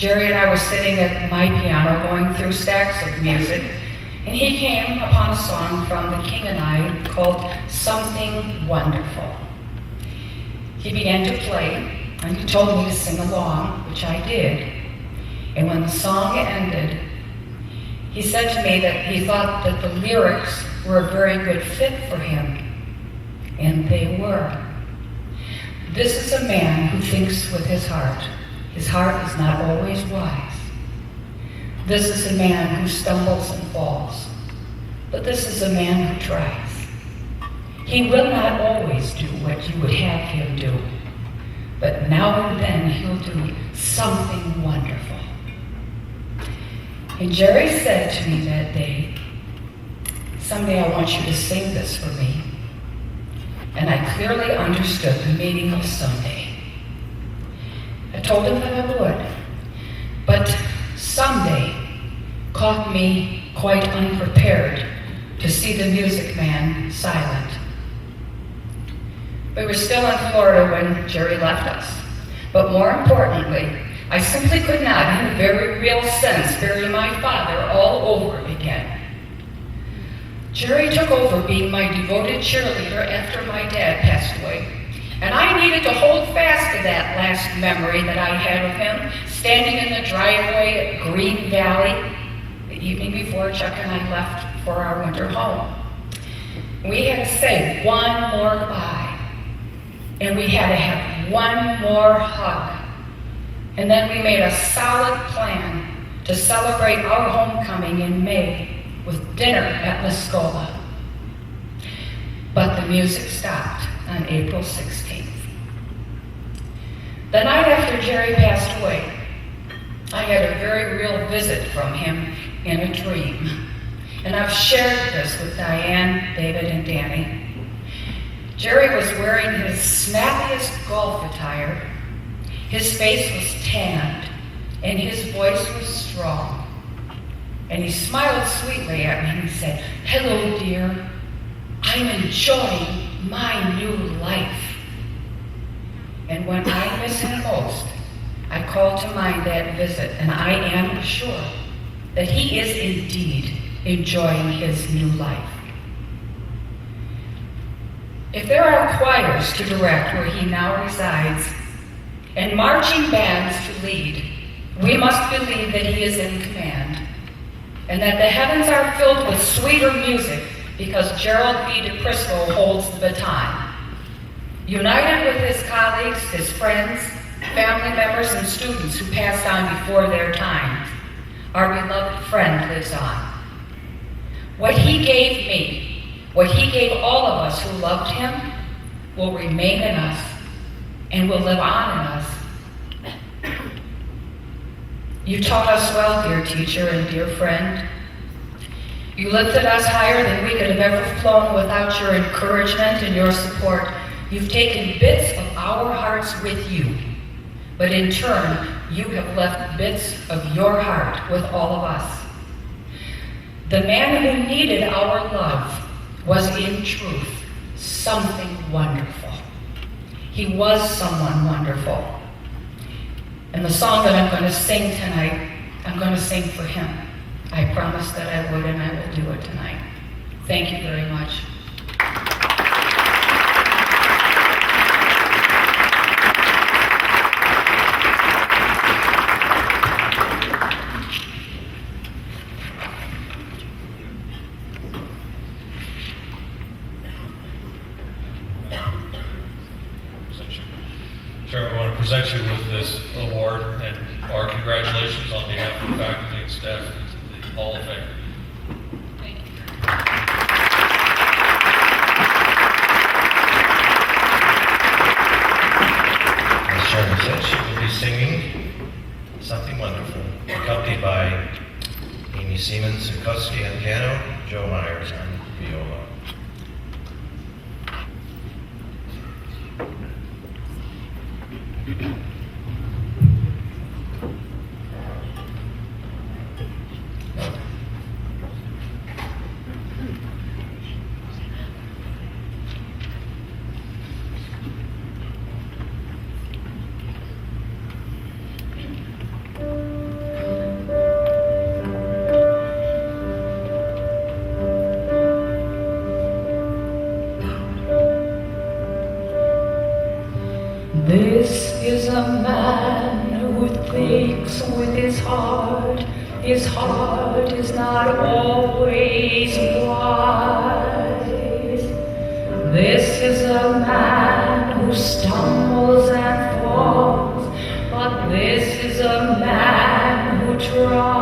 Jerry and I were sitting at my piano going through stacks of music, and he came upon a song from The King and I called Something Wonderful. He began to play, and he told me to sing along, which I did. And when the song ended, he said to me that he thought that the lyrics were a very good fit for him, and they were. This is a man who thinks with his heart. His heart is not always wise. This is a man who stumbles and falls, but this is a man who tries. He will not always do what you would have him do, but now and then he'll do something wonderful. And Jerry said to me that day, "Someday I want you to sing this for me." And I clearly understood the meaning of someday. I told him that I would, but someday caught me quite unprepared to see the music man silent. We were still in Florida when Jerry left us, but more importantly, I simply could not, in a very real sense, bury my father all over again. Jerry took over being my devoted cheerleader after my dad passed away, and I needed to hold fast to that last memory that I had of him, standing in the driveway at Green Valley the evening before Chuck and I left for our winter home. We had to say one more goodbye, and we had to have one more hug. And then we made a solid plan to celebrate our homecoming in May with dinner at La Scola. But the music stopped on April 16th. The night after Jerry passed away, I had a very real visit from him in a dream. And I've shared this with Diane, David, and Danny. Jerry was wearing his snappiest golf attire. His face was tanned, and his voice was strong. And he smiled sweetly at me and he said, "Hello, dear. I'm enjoying my new life." And when I miss him most, I call to mind that visit, and I am sure that he is indeed enjoying his new life. If there are choirs to direct where he now resides, and marching bands to lead, we must believe that he is in command, and that the heavens are filled with sweeter music because Gerald B. DePrisco holds the baton. United with his colleagues, his friends, family members, and students who passed on before their time, our beloved friend lives on. What he gave me, what he gave all of us who loved him, will remain in us and will live on in us. You taught us well, dear teacher and dear friend. You lifted us higher than we could have ever flown without your encouragement and your support. You've taken bits of our hearts with you, but in turn, you have left bits of your heart with all of us. The man who needed our love was in truth something wonderful. He was someone wonderful. And the song that I'm going to sing tonight, I'm going to sing for him. I promised that I would, and I will do it tonight. Thank you very much. Sharon, I want to present you with this award and our congratulations on behalf of the faculty and staff to the Hall of Fame. Thank you. As Sharon said, she will be singing Something Wonderful, accompanied by Amy Seeman-Sujkowski on piano, Joe Myers on viola. a man who thinks with his heart is not always wise. This is a man who stumbles and falls, but this is a man who tries.